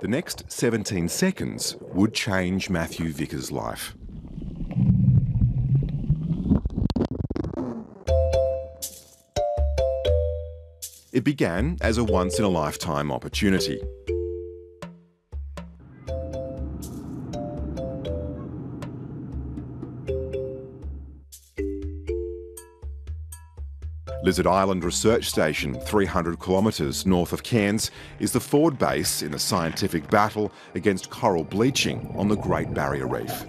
The next 17 seconds would change Mathew Vickers' life. It began as a once-in-a-lifetime opportunity. Lizard Island Research Station, 300 kilometres north of Cairns, is the forward base in the scientific battle against coral bleaching on the Great Barrier Reef.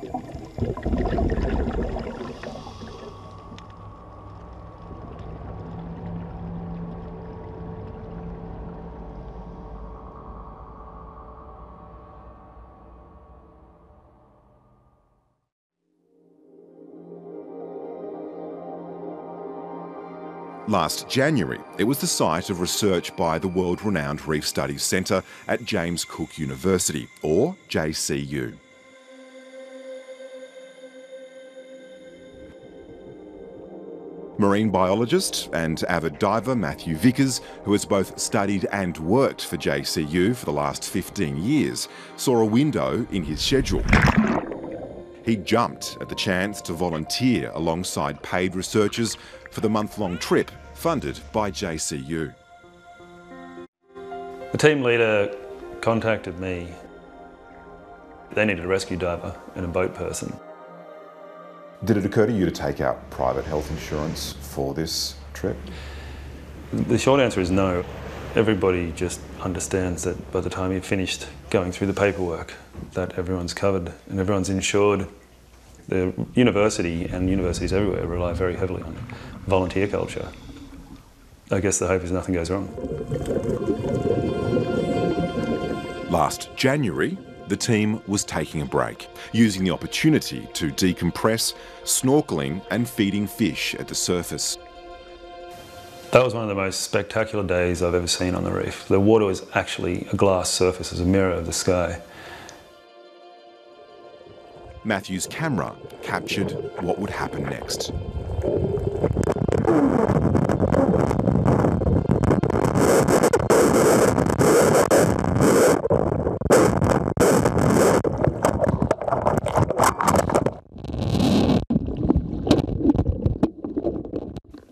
Last January, it was the site of research by the world-renowned Reef Studies Centre at James Cook University, or JCU. Marine biologist and avid diver Mathew Vickers, who has both studied and worked for JCU for the last 15 years, saw a window in his schedule. He jumped at the chance to volunteer alongside paid researchers for the month-long trip funded by JCU. The team leader contacted me. They needed a rescue diver and a boat person. Did it occur to you to take out private health insurance for this trip? The short answer is no. Everybody just understands that by the time you've finished going through the paperwork, that everyone's covered and everyone's insured. The university and universities everywhere rely very heavily on volunteer culture. I guess the hope is nothing goes wrong. Last January, the team was taking a break, using the opportunity to decompress, snorkelling and feeding fish at the surface. That was one of the most spectacular days I've ever seen on the reef. The water was actually a glass surface, as a mirror of the sky. Mathew's camera captured what would happen next.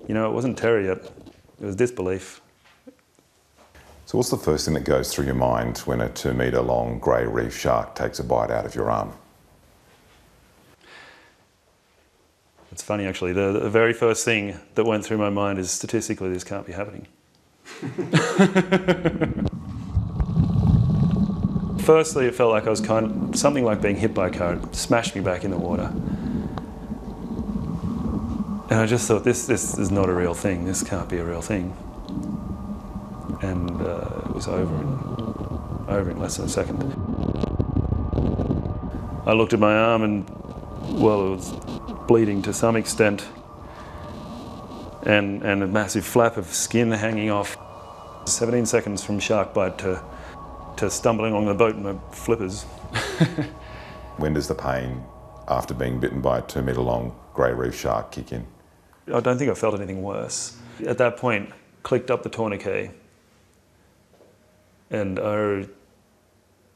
You know, it wasn't terror yet, it was disbelief. So what's the first thing that goes through your mind when a 2-metre long grey reef shark takes a bite out of your arm? It's funny actually, the very first thing that went through my mind is statistically this can't be happening. Firstly, it felt like I was something like being hit by a car. It smashed me back in the water. And I just thought, this is not a real thing, this can't be a real thing. And it was over in less than a second. I looked at my arm and, well, it was bleeding to some extent, and a massive flap of skin hanging off. 17 seconds from shark bite to stumbling along the boat in my flippers. When does the pain after being bitten by a 2-metre long grey reef shark kick in? I don't think I felt anything worse. At that point, clicked up the tourniquet, and I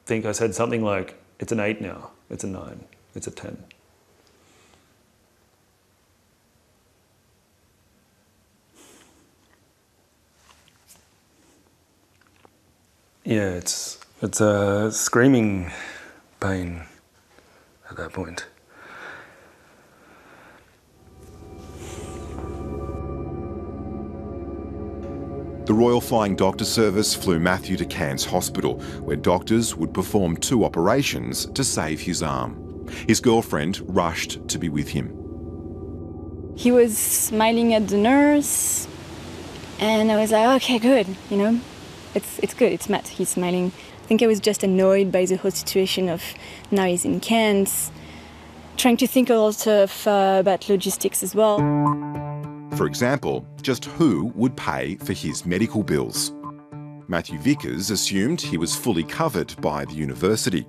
think I said something like, it's an 8 now, it's a 9, it's a 10. Yeah, it's a screaming pain at that point. The Royal Flying Doctor Service flew Mathew to Cairns Hospital, where doctors would perform 2 operations to save his arm. His girlfriend rushed to be with him. He was smiling at the nurse, and I was like, okay, good, you know. It's good, it's Matt, he's smiling. I think I was just annoyed by the whole situation of now he's in Cairns, trying to think a lot of about logistics as well. For example, just who would pay for his medical bills? Mathew Vickers assumed he was fully covered by the university.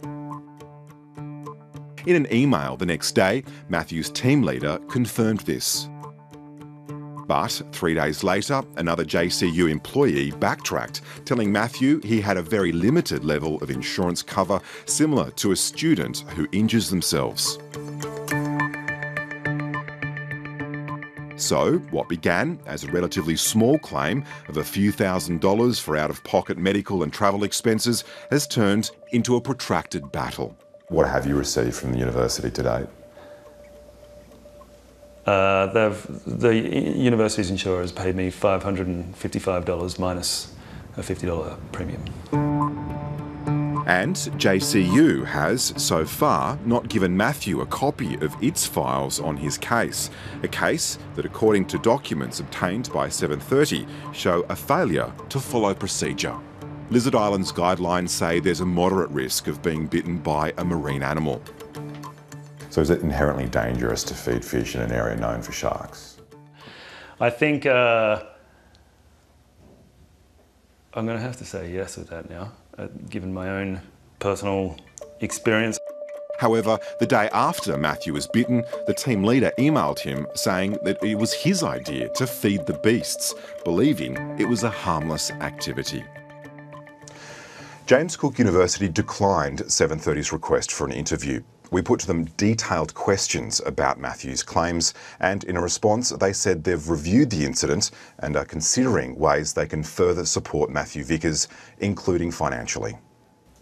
In an email the next day, Mathew's team leader confirmed this. But 3 days later, another JCU employee backtracked, telling Mathew he had a very limited level of insurance cover, similar to a student who injures themselves. So, what began as a relatively small claim of a few $1,000s for out-of-pocket medical and travel expenses has turned into a protracted battle. What have you received from the university to date? The university's insurer has paid me $555 minus a $50 premium. And JCU has, so far, not given Mathew a copy of its files on his case. A case that, according to documents obtained by 7:30, show a failure to follow procedure. Lizard Island's guidelines say there's a moderate risk of being bitten by a marine animal. So is it inherently dangerous to feed fish in an area known for sharks? I think I'm going to have to say yes with that now, given my own personal experience. However, the day after Mathew was bitten, the team leader emailed him saying that it was his idea to feed the beasts, believing it was a harmless activity. James Cook University declined 7:30's request for an interview. We put to them detailed questions about Mathew's claims, and in a response they said they've reviewed the incident and are considering ways they can further support Mathew Vickers, including financially.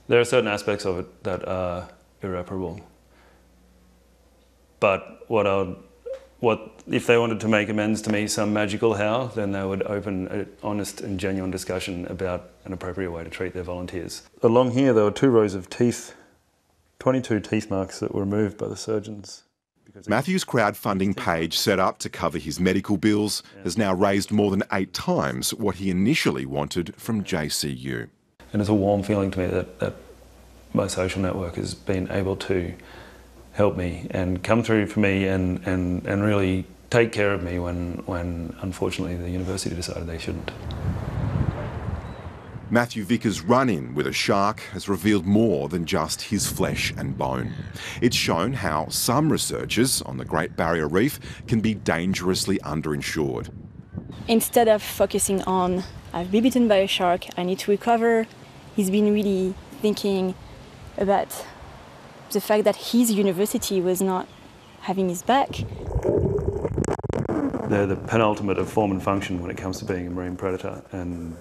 There are certain aspects of it that are irreparable. But if they wanted to make amends to me some magical how, then they would open an honest and genuine discussion about an appropriate way to treat their volunteers. Along here there were 2 rows of teeth, 22 teeth marks that were removed by the surgeons. Mathew's crowdfunding page, set up to cover his medical bills, has now raised more than 8 times what he initially wanted from JCU. And it's a warm feeling to me that my social network has been able to help me and come through for me and really take care of me when unfortunately the university decided they shouldn't. Mathew Vickers' run-in with a shark has revealed more than just his flesh and bone. It's shown how some researchers on the Great Barrier Reef can be dangerously underinsured. Instead of focusing on, I've been bitten by a shark, I need to recover, he's been really thinking about the fact that his university was not having his back. They're the penultimate of form and function when it comes to being a marine predator, and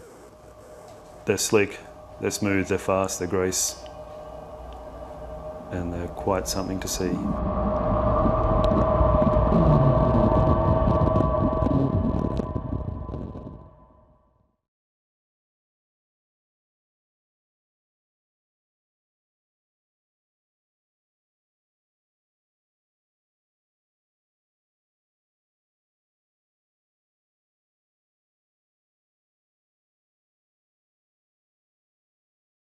they're slick, they're smooth, they're fast, they're grease, and they're quite something to see.